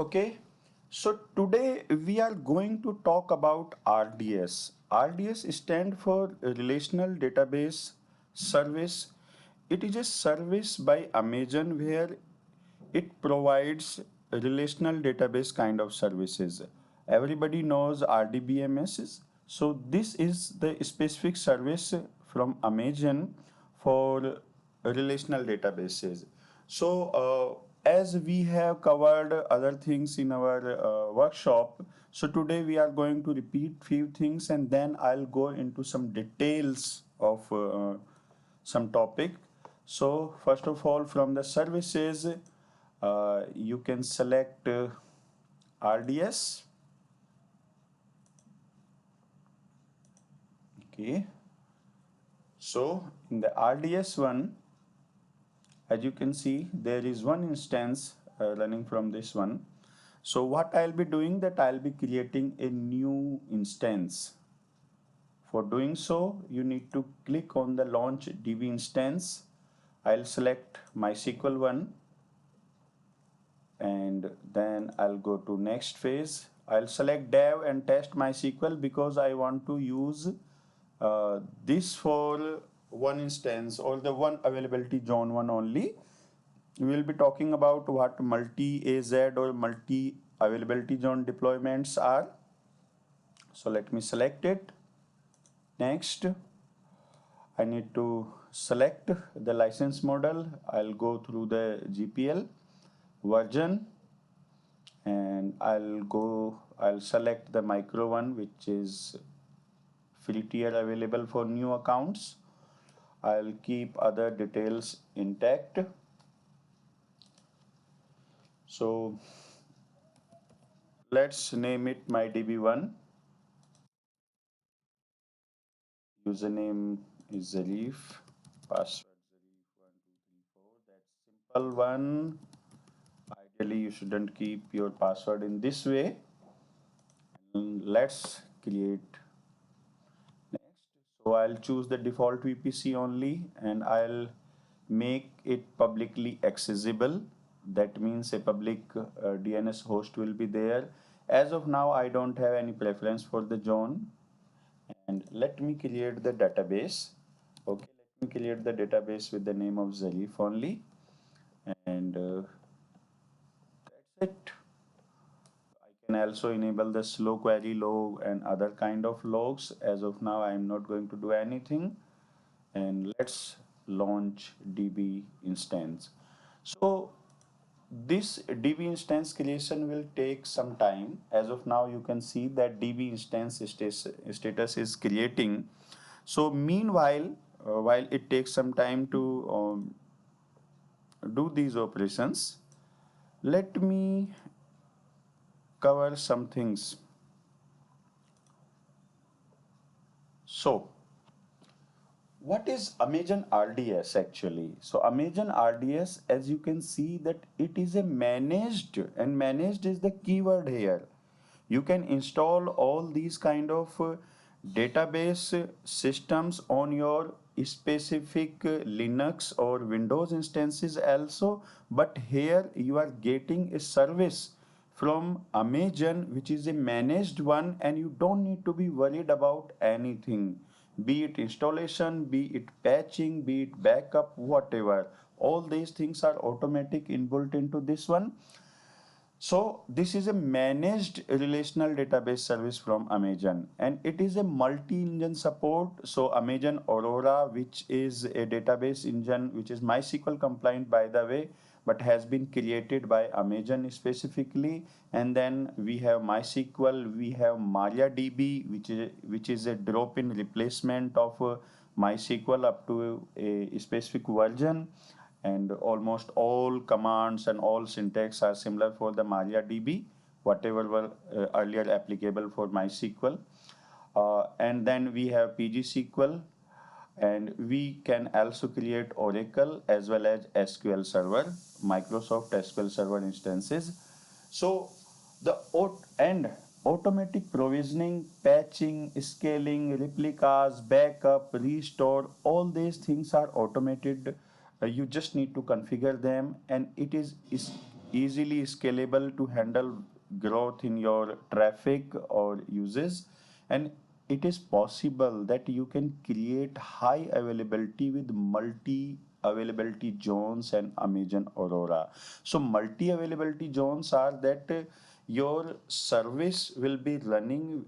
Okay, so today we are going to talk about RDS. RDS stand for Relational Database Service. It is a service by Amazon where it provides relational database kind of services. Everybody knows RDBMS. So this is the specific service from Amazon for relational databases. So as we have covered other things in our workshop, so today we are going to repeat few things and then I'll go into some details of some topic. So first of all, from the services, you can select RDS. Okay. So in the RDS one, as you can see, there is one instance running from this one. So what I'll be doing that I'll be creating a new instance. For doing so, you need to click on the launch DB instance. I'll select MySQL one and then I'll go to next phase. I'll select dev and test MySQL because I want to use this for one instance or the one availability zone one only. We will be talking about what multi-AZ or multi-availability zone deployments are. So let me select it. Next, I need to select the license model. I'll go through the GPL version and I'll select the micro one, which is free tier available for new accounts. I'll keep other details intact. So let's name it MyDB1. Username is Zareef. Password Zareef1234. That's simple one. Ideally, you shouldn't keep your password in this way. And let's create next. So I'll choose the default VPC only and I'll make it publicly accessible. That means a public DNS host will be there. As of now, I don't have any preference for the zone. And let me create the database. Okay, let me create the database with the name of Zareef only. And that's it. I can also enable the slow query log and other kind of logs. As of now, I'm not going to do anything. And let's launch DB instance. So this DB instance creation will take some time. As of now, you can see that DB instance status is creating. So meanwhile, while it takes some time to do these operations, let me cover some things. So what is Amazon RDS actually? So Amazon RDS, as you can see that it is a managed, and managed is the keyword here. You can install all these kind of database systems on your specific Linux or Windows instances also, but here you are getting a service from Amazon which is a managed one and you don't need to be worried about anything, be it installation, be it patching, be it backup, whatever. All these things are automatic inbuilt into this one. So this is a managed relational database service from Amazon and it is a multi-engine support. So Amazon Aurora, which is a database engine, which is MySQL compliant by the way, but has been created by Amazon specifically. And then we have MySQL, we have MariaDB, which is a drop-in replacement of MySQL up to a specific version, and almost all commands and all syntax are similar for the MariaDB, whatever were earlier applicable for MySQL. And then we have PGSQL, and we can also create Oracle as well as SQL Server, Microsoft SQL Server instances. So the automatic provisioning, patching, scaling, replicas, backup, restore, all these things are automated. You just need to configure them and it is easily scalable to handle growth in your traffic or uses, and it is possible that you can create high availability with multi availability zones and Amazon Aurora. So multi availability zones are that your service will be running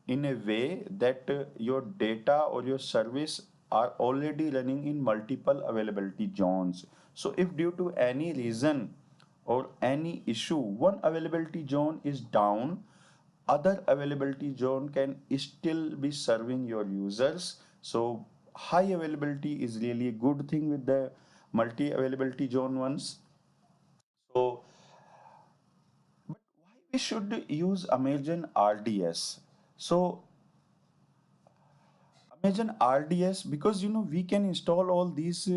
in a way that your data or your service are already running in multiple availability zones. So if due to any reason or any issue, one availability zone is down, other availability zone can still be serving your users. So high availability is really a good thing with the multi availability zone ones. So but why we should use Amazon RDS? So Imagine RDS, because we can install all these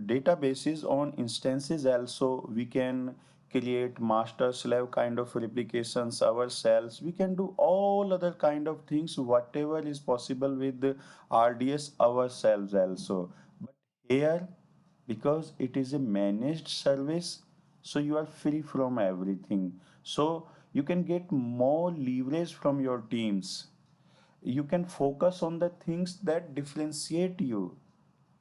databases on instances also. We can create master slave kind of replications ourselves. We can do all other kind of things, whatever is possible with the RDS ourselves also. But here, because it is a managed service, so you are free from everything. So you can get more leverage from your teams. You can focus on the things that differentiate you.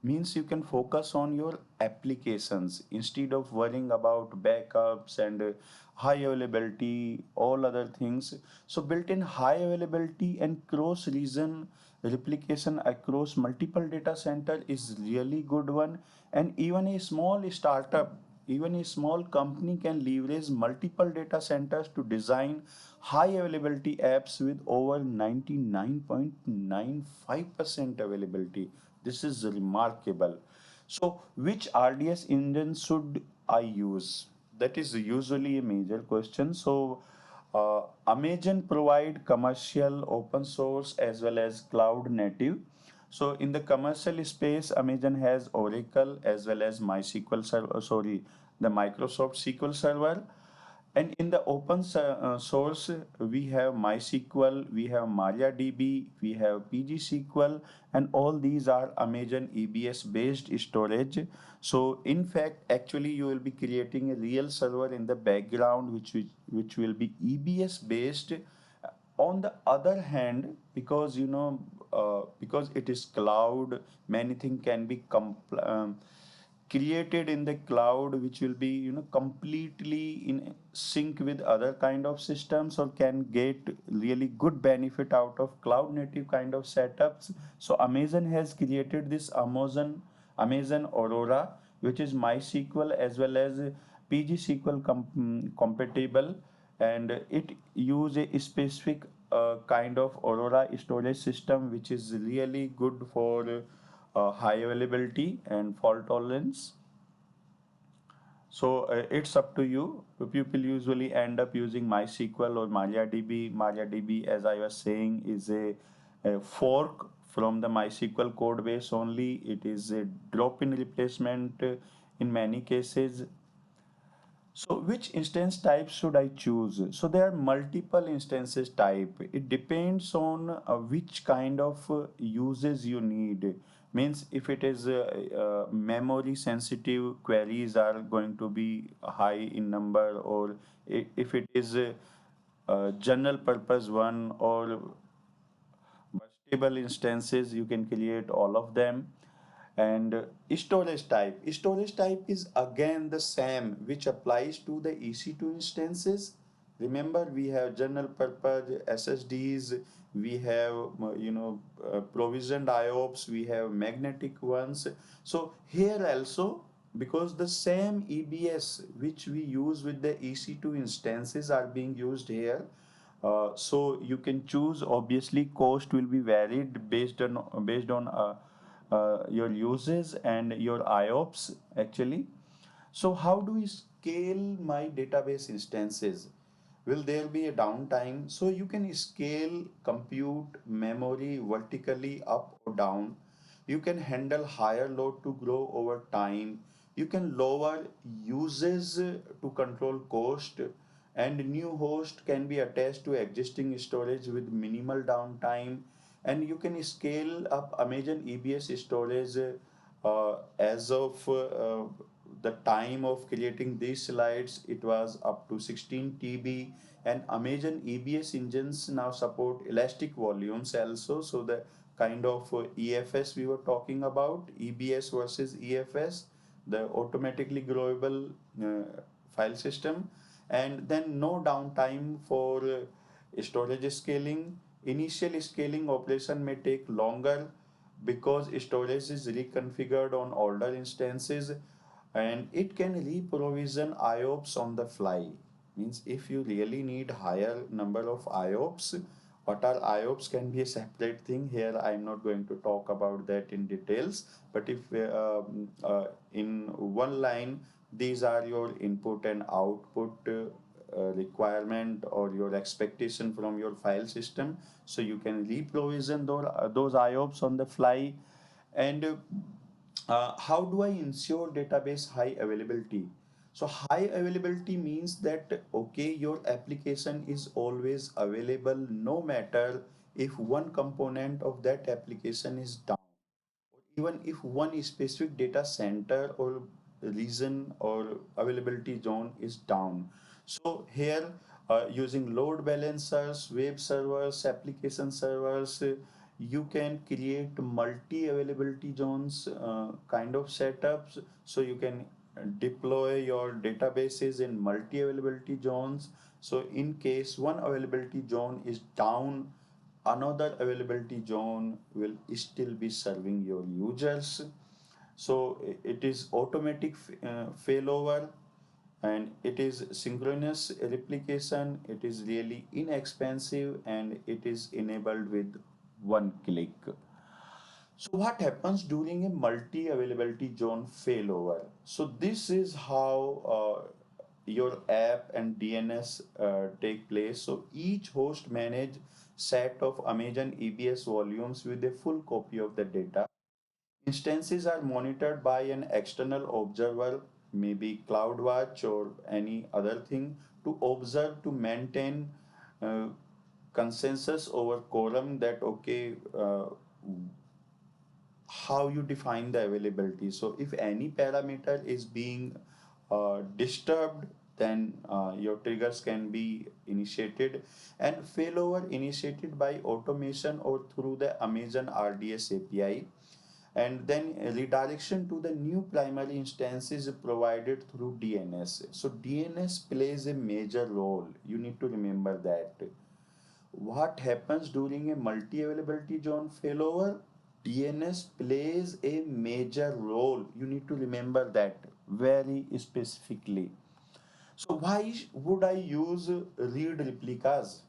Means you can focus on your applications instead of worrying about backups and high availability, all other things. So built in high availability and cross region replication across multiple data center is really good one. And even a small startup, even a small company can leverage multiple data centers to design high availability apps with over 99.95% availability. This is remarkable. So, which RDS engine should I use? That is usually a major question. So, Amazon provide commercial, open source as well as cloud native. So in the commercial space, Amazon has Oracle as well as MySQL server, the Microsoft SQL Server. And in the open source, we have MySQL, we have MariaDB, we have PGSQL, and all these are Amazon EBS based storage. So in fact, actually you will be creating a real server in the background, which will be EBS based. On the other hand, because because it is cloud, many things can be created in the cloud, which will be completely in sync with other kind of systems, or can get really good benefit out of cloud native kind of setups. So Amazon has created this Amazon Aurora, which is MySQL as well as PGSQL compatible, and it use a specific kind of Aurora storage system, which is really good for high availability and fault tolerance. So it's up to you. People usually end up using MySQL or MariaDB. MariaDB, as I was saying, is a fork from the MySQL code base only. It is a drop-in replacement in many cases. So which instance type should I choose? So there are multiple instances type. It depends on which kind of uses you need. Means if it is memory sensitive queries are going to be high in number, or if it is general purpose one or stable instances, you can create all of them. And storage type is again the same, which applies to the EC2 instances. Remember, we have general purpose SSDs, we have provisioned IOPS, we have magnetic ones. So here also, because the same EBS which we use with the EC2 instances are being used here, so you can choose. Obviously, cost will be varied based on your uses and your IOPS actually. So how do we scale my database instances? Will there be a downtime? So you can scale compute memory vertically up or down. You can handle higher load to grow over time. You can lower uses to control cost, and new host can be attached to existing storage with minimal downtime. And you can scale up Amazon EBS storage as of the time of creating these slides, it was up to 16 TB, and Amazon EBS engines now support elastic volumes also. So the kind of EFS we were talking about, EBS versus EFS, the automatically growable file system, and then no downtime for storage scaling. Initial scaling operation may take longer because storage is reconfigured on older instances, and it can reprovision IOPS on the fly. Means if you really need higher number of IOPS, what are IOPS can be a separate thing. Here I'm not going to talk about that in details, but if in one line, these are your input and output requirement or your expectation from your file system, so you can reprovision those IOPS on the fly. And how do I ensure database high availability? So high availability means that okay, your application is always available no matter if one component of that application is down, even if one specific data center or region or availability zone is down. So here, using load balancers, web servers, application servers, you can create multi-availability zones kind of setups. So you can deploy your databases in multi-availability zones. So in case one availability zone is down, another availability zone will still be serving your users. So it is automatic failover, and it is synchronous replication. It is really inexpensive, and it is enabled with one click. So what happens during a multi-availability zone failover? So this is how your app and DNS take place. So each host manage set of Amazon EBS volumes with a full copy of the data. Instances are monitored by an external observer, maybe CloudWatch or any other thing, to observe, to maintain uh, consensus over quorum, that okay, how you define the availability. So if any parameter is being disturbed, then your triggers can be initiated, and failover initiated by automation or through the Amazon RDS API, and then redirection to the new primary instance is provided through DNS. So DNS plays a major role. You need to remember that. What happens during a multi-availability zone failover? DNS plays a major role. You need to remember that very specifically. So why would I use read replicas?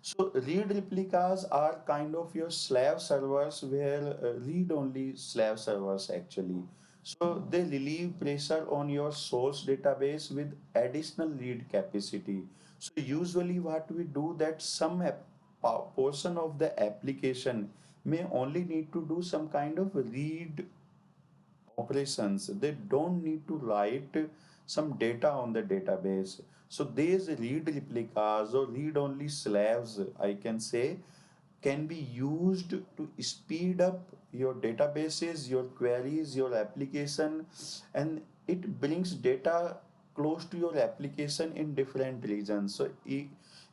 So read replicas are kind of your slave servers, where read only slave servers actually. So they relieve pressure on your source database with additional read capacity. So usually what we do, that some portion of the application may only need to do some kind of read operations. They don't need to write some data on the database. So these read replicas or read only slaves, I can say, can be used to speed up your databases, your queries, your application, and it brings data close to your application in different regions. So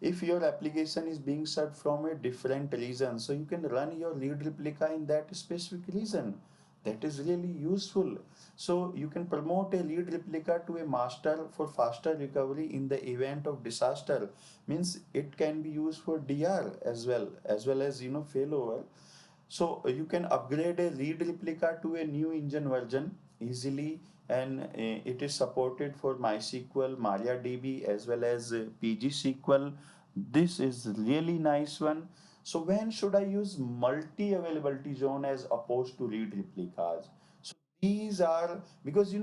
if your application is being served from a different region, so you can run your read replica in that specific region. That is really useful. So you can promote a lead replica to a master for faster recovery in the event of disaster. Means it can be used for DR as well as failover. So you can upgrade a read replica to a new engine version easily, and it is supported for MySQL, MariaDB as well as PG This is really nice one. So when should I use multi-availability zone as opposed to read replicas? So these are because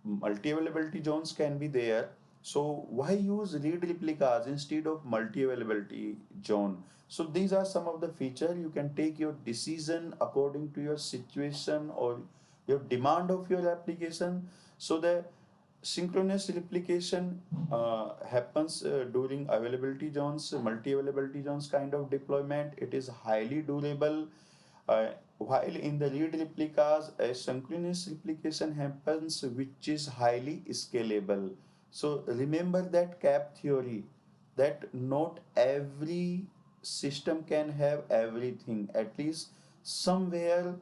multi-availability zones can be there. So why use read replicas instead of multi-availability zone? So these are some of the feature. You can take your decision according to your situation or your demand of your application. So the synchronous replication happens during availability zones, multi-availability zones kind of deployment. It is highly durable. while in the read replicas, a synchronous replication happens which is highly scalable. So remember that cap theory that not every system can have everything. At least somewhere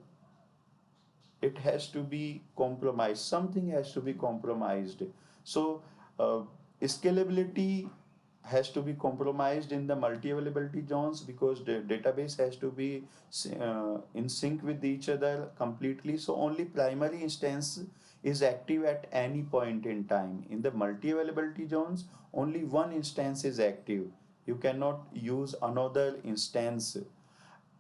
it has to be compromised, something has to be compromised. So uh, scalability has to be compromised in the multi-availability zones because the database has to be in sync with each other completely. So only primary instance is active at any point in time. In the multi-availability zones, only one instance is active. You cannot use another instance.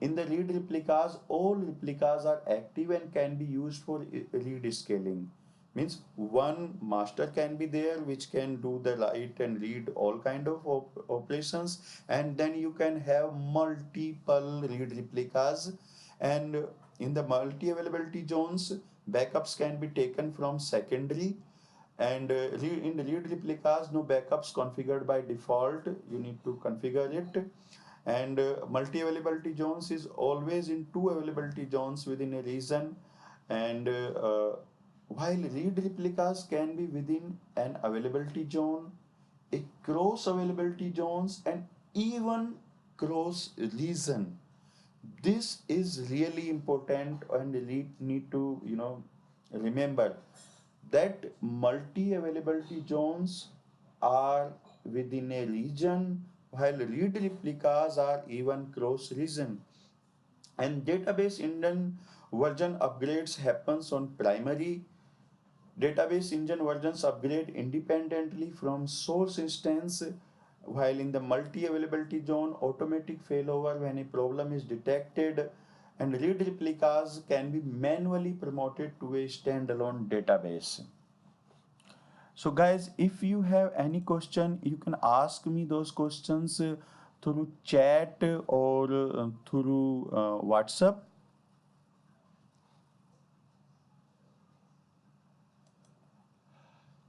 In the read replicas, all replicas are active and can be used for read scaling. Means one master can be there which can do the write and read all kind of operations, and then you can have multiple read replicas. And in the multi availability zones, backups can be taken from secondary, and in the read replicas, no backups configured by default. You need to configure it. And multi-availability zones is always in two availability zones within a region. And while read replicas can be within an availability zone, a cross availability zones, and even cross region. This is really important, and we need to remember that multi availability zones are within a region, while read replicas are even cross region. And database engine version upgrades happens on primary. Database engine versions upgrade independently from source instance, while in the multi-availability zone, automatic failover when a problem is detected, and read replicas can be manually promoted to a standalone database. So guys, if you have any question, you can ask me those questions through chat or through WhatsApp.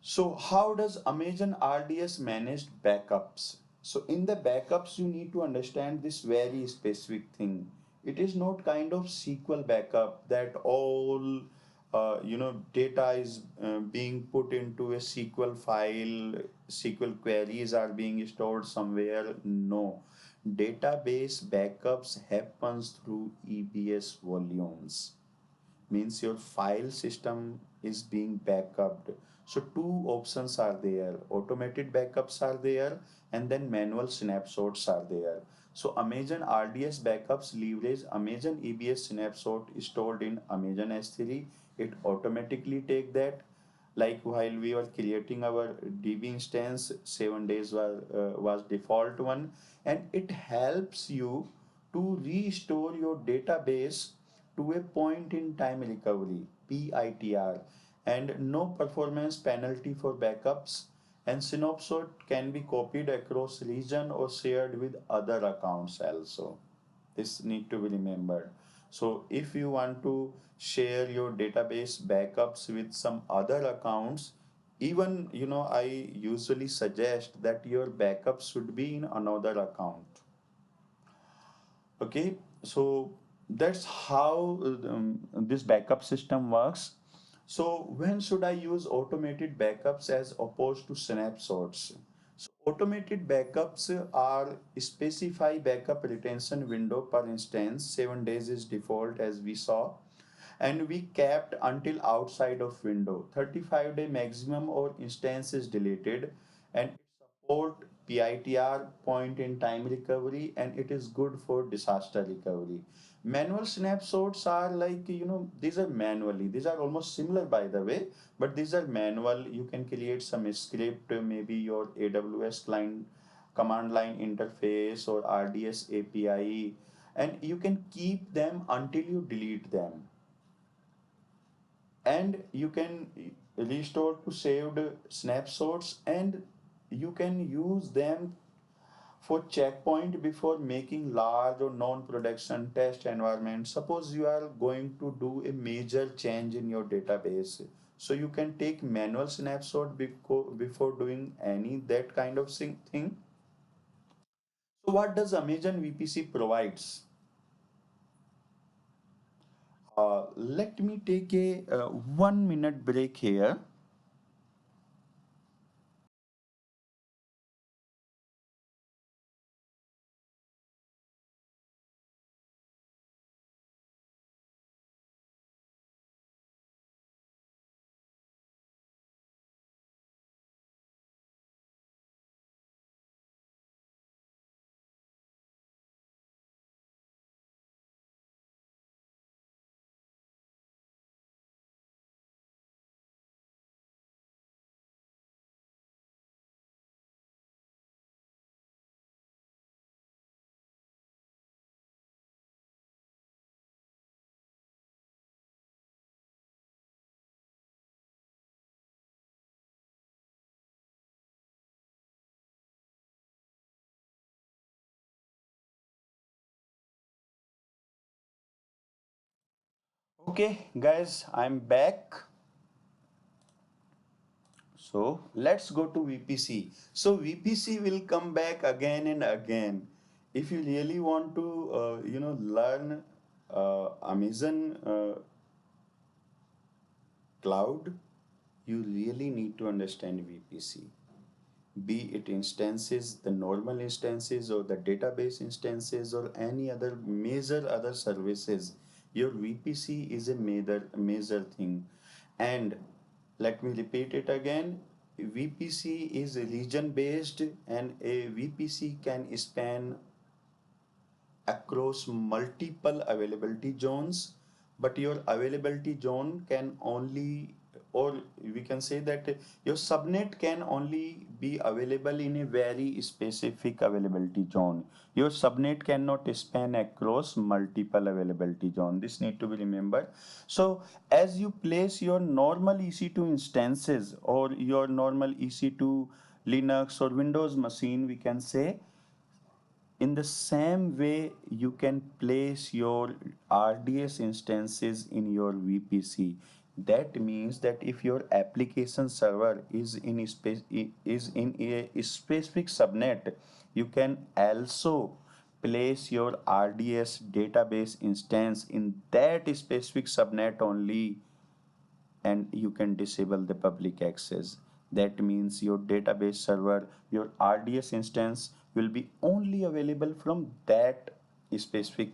So how does Amazon RDS manage backups? So in the backups, you need to understand this very specific thing. It is not kind of SQL backup that all data is being put into a SQL file, SQL queries are being stored somewhere. No, database backups happens through EBS volumes, means your file system is being backed. So two options are there: automated backups are there, and then manual snapshots are there. So Amazon RDS backups leverage Amazon EBS snapshot stored in Amazon S3. It automatically take that, like while we were creating our DB instance, 7 days was default one, and it helps you to restore your database to a point in time recovery, PITR, and no performance penalty for backups. And snapshot can be copied across region or shared with other accounts also. This need to be remembered. So if you want to share your database backups with some other accounts, even I usually suggest that your backup should be in another account. Okay, so that's how this backup system works. So when should I use automated backups as opposed to snapshots? So automated backups are specify backup retention window per instance. 7 days is default as we saw, and we capped until outside of window. 35-day maximum or instance is deleted, and it support PITR, point in time recovery, and it is good for disaster recovery. Manual snapshots are like, these are manually, these are almost similar by the way, but these are manual. You can create some script, maybe your AWS client command line interface or RDS API, and you can keep them until you delete them, and you can restore to saved snapshots, and you can use them for checkpoint before making large or non-production test environment. Suppose you are going to do a major change in your database, so you can take manual snapshot before doing any that kind of thing. So what does Amazon VPC provides? Let me take a 1 minute break here. Okay, guys, I'm back. So let's go to VPC. So VPC will come back again and again. If you really want to, learn Amazon cloud, you really need to understand VPC. Be it instances, the normal instances or the database instances or any other major other services. Your VPC is a major thing. And let me repeat it again. VPC is region based and a VPC can span across multiple availability zones, but your availability zone can only, or we can say that your subnet can only be available in a very specific availability zone. Your subnet cannot span across multiple availability zone. This need to be remembered. So as you place your normal EC2 instances or your normal EC2 Linux or Windows machine, we can say, in the same way, you can place your RDS instances in your VPC. That means that if your application server is in a specific subnet, you can also place your RDS database instance in that specific subnet only, and you can disable the public access. That means your database server, your RDS instance will be only available from that specific,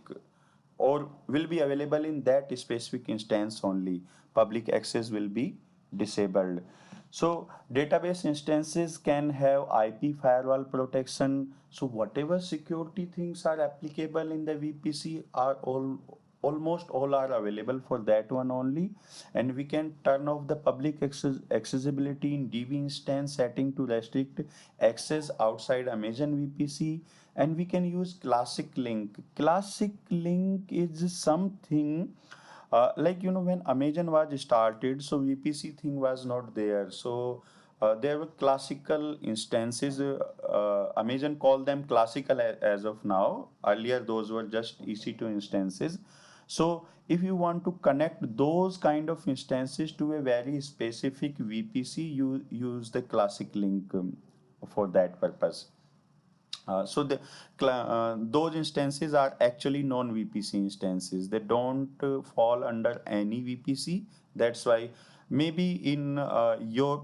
or will be available in that specific instance only. Public access will be disabled. So database instances can have IP firewall protection. So whatever security things are applicable in the VPC are almost all are available for that one only. And we can turn off the public accessibility in DB instance setting to restrict access outside Amazon VPC. And we can use classic link. Classic link is something like when Amazon was started, so VPC thing was not there. So there were classical instances. Amazon called them classical as of now. Earlier, those were just EC2 instances. So if you want to connect those kind of instances to a very specific VPC, you use the classic link for that purpose. Those instances are actually non-VPC instances. They don't fall under any VPC. That's why maybe in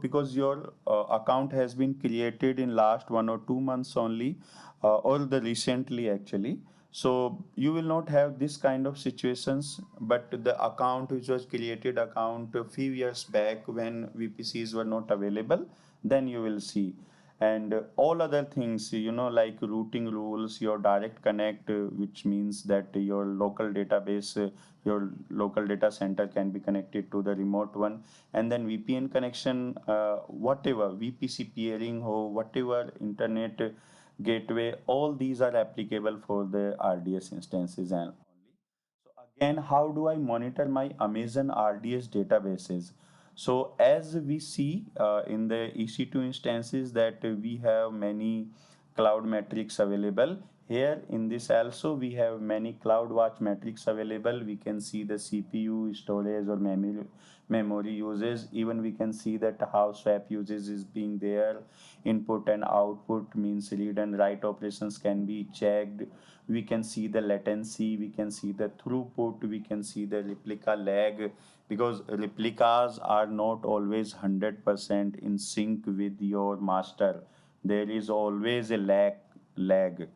because your account has been created in last 1 or 2 months only, or the recently actually. So you will not have this kind of situations, but the account which was created account a few years back when VPCs were not available, then you will see. And all other things, like routing rules, your direct connect, which means that your local database, your local data center can be connected to the remote one, and then VPN connection, whatever VPC peering or whatever internet gateway, all these are applicable for the RDS instances. And so again, how do I monitor my Amazon RDS databases? So as we see in the EC2 instances that we have many cloud metrics available. Here in this also we have many CloudWatch metrics available. We can see the CPU, storage or memory uses. Even we can see that how swap uses is being there. Input and output means read and write operations can be checked. We can see the latency, we can see the throughput, we can see the replica lag, because replicas are not always 100% in sync with your master. There is always a lag.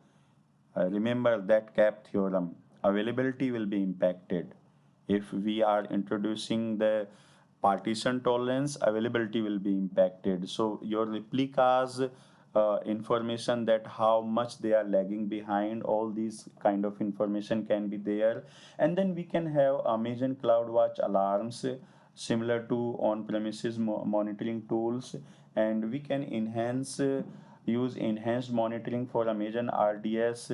Remember that cap theorem. Availability will be impacted. If we are introducing the partition tolerance, availability will be impacted. So your replicas information, that how much they are lagging behind, all these kind of information can be there. And then we can have Amazon CloudWatch alarms, similar to on-premises monitoring tools, and we can use enhanced monitoring for Amazon RDS.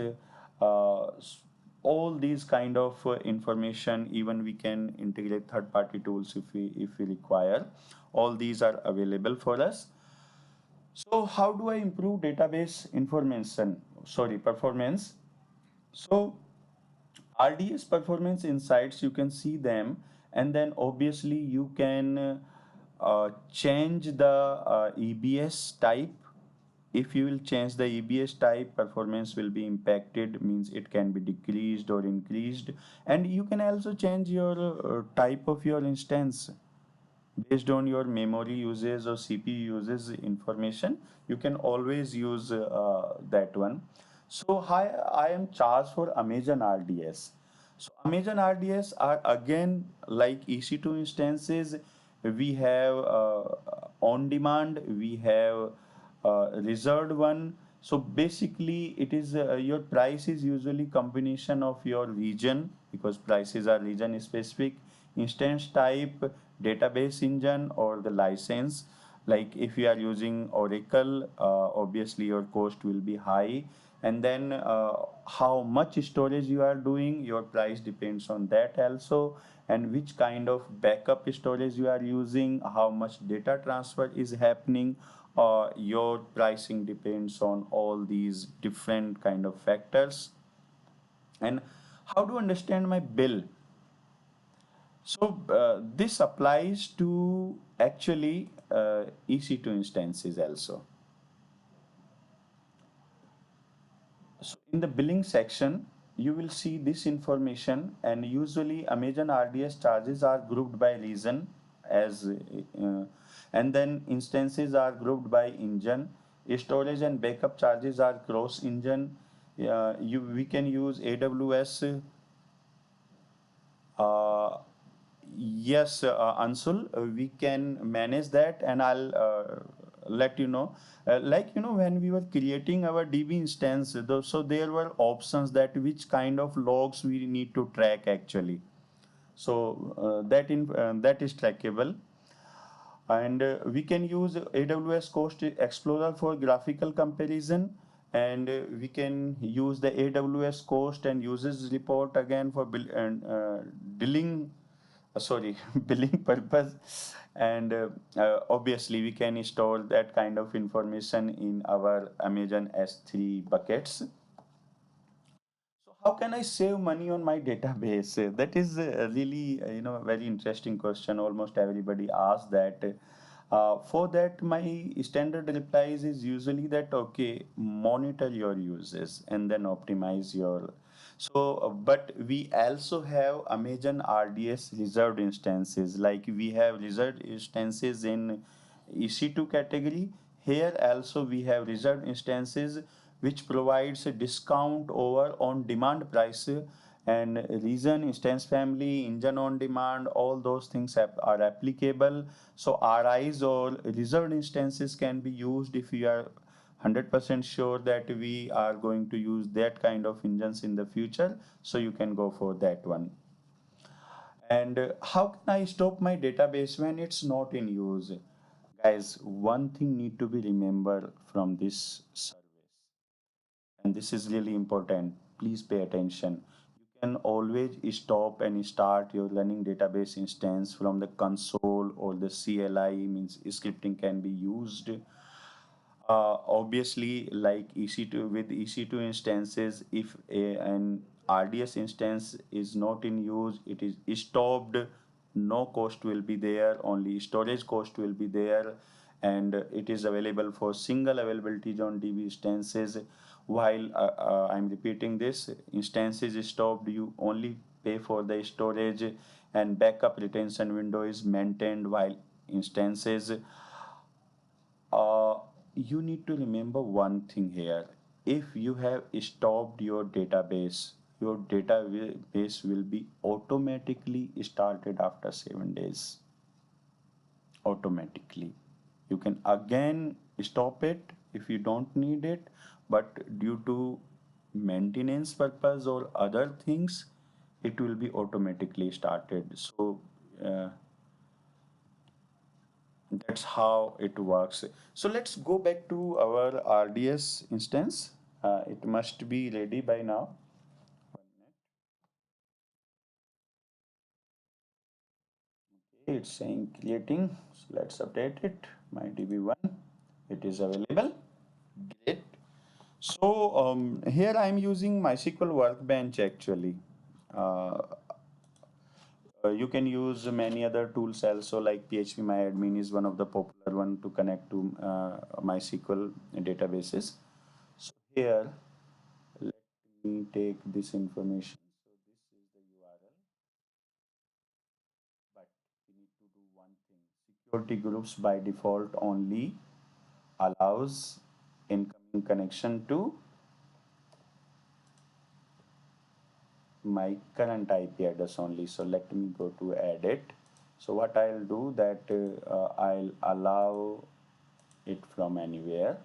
All these kind of information, even we can integrate third-party tools if we require. All these are available for us. So how do I improve database information? Sorry, performance. So RDS performance insights, you can see them, and then obviously you can change the EBS type. If you will change the EBS type, performance will be impacted, means it can be decreased or increased. And you can also change your type of your instance based on your memory uses or CPU uses information. You can always use that one. So I am charged for Amazon RDS. So Amazon RDS are again like EC2 instances. We have on demand, we have reserved one. So basically, it is your price is usually combination of your region, because prices are region specific, instance type, database engine, or the license. Like if you are using Oracle, obviously your cost will be high. And then how much storage you are doing, your price depends on that also. And which kind of backup storage you are using, how much data transfer is happening, your pricing depends on all these different kind of factors. And how to understand my bill? So this applies to actually EC2 instances also. So in the billing section, you will see this information, and usually Amazon RDS charges are grouped by region as, and then instances are grouped by engine. Storage and backup charges are cross engine. We can use AWS. Uh, yes, Ansul, we can manage that, and I'll let you know. When we were creating our DB instance, so there were options that which kind of logs we need to track actually. So that is trackable. And we can use AWS Cost Explorer for graphical comparison, and we can use the AWS cost and uses report again for billing, sorry, billing purpose. And obviously we can store that kind of information in our Amazon S3 buckets. So how can I save money on my database? That is really, very interesting question. Almost everybody asks that. For that, my standard replies is usually that, okay, monitor your uses and then optimize your. So, but we also have Amazon RDS reserved instances. Like we have reserved instances in EC2 category. Here also we have reserved instances which provides a discount over on demand price, and region, instance family, engine on demand, all those things are applicable. So RIs or reserved instances can be used if we are 100% sure that we are going to use that kind of engines in the future. So you can go for that one. And how can I stop my database when it's not in use? Guys, one thing need to be remembered from this survey, and this is really important. Please pay attention. You can always stop and start your learning database instance from the console, or the CLI means scripting can be used. Obviously, like EC2, with EC2 instances, if an RDS instance is not in use, it is stopped. no cost will be there, only storage cost will be there, and it is available for single availability on DB instances. While I'm repeating this, instances stopped, you only pay for the storage, and backup retention window is maintained while instances. You need to remember one thing here. If you have stopped your database will be automatically started after 7 days. Automatically. You can again stop it if you don't need it, but due to maintenance purpose or other things, it will be automatically started. So uh, that's how it works. So let's go back to our RDS instance. It must be ready by now. Okay, it's saying creating. So let's update it. My DB1, it is available. Great. So here I'm using MySQL Workbench actually. Uh, you can use many other tools also, like PHP is one of the popular one to connect to MySQL databases. So here, let me take this information. So this is the URL, but we need to do one thing. Security groups by default only allows incoming connection to my current IP address only. So let me go to edit. So what I'll do that I'll allow it from anywhere.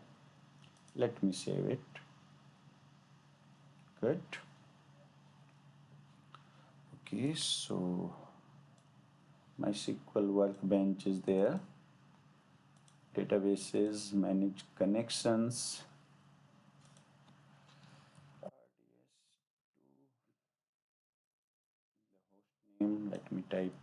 Let me save it. Good. Okay, so my SQL workbench is there. Databases, manage connections. RDS to the host name. Let me type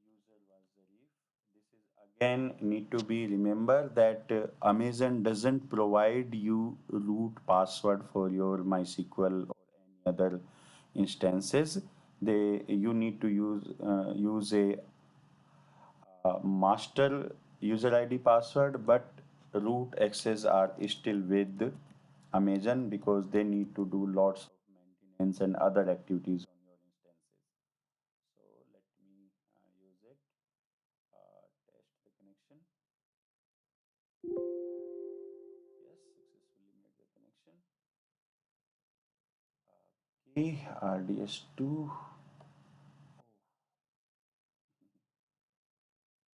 user was Zareef. This is again need to be remember that Amazon doesn't provide you root password for your MySQL or any other instances. They you need to use a master user ID password, but root access are still with Amazon because they need to do lots of maintenance and other activities on your instances. So let me use it. Test the connection. Yes, successfully made the connection. Okay, RDS2.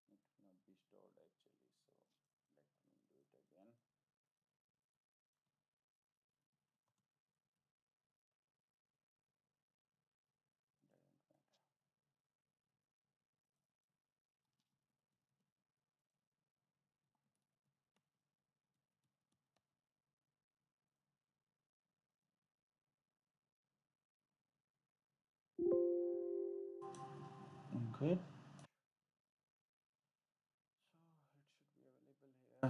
It cannot be stored actually, so let me do it again. Good. So it should be available here.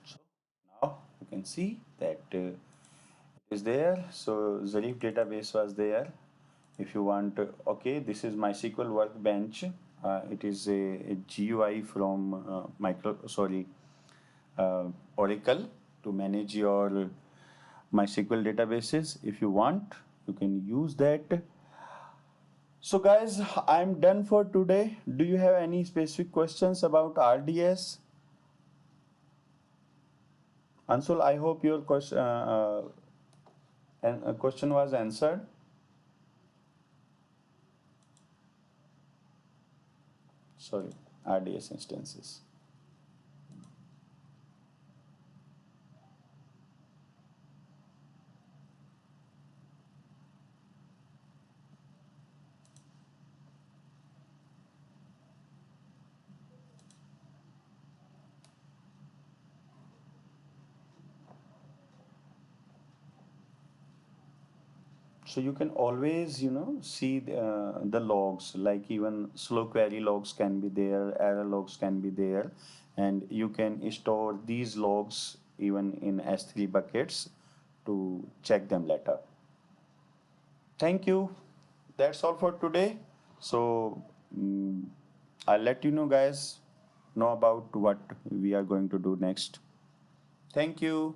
So now you can see that it is there. So Zareef database was there. If you want, okay, this is MySQL Workbench. It is a GUI from uh, Oracle to manage your MySQL databases. If you want, you can use that. So guys, I'm done for today. Do you have any specific questions about RDS? Ansul, I hope your question was answered. Sorry, RDS instances. So you can always, see the logs, like even slow query logs can be there, error logs can be there, and you can store these logs even in S3 buckets to check them later. Thank you. That's all for today. So mm, I'll let you know, guys, know about what we are going to do next. Thank you.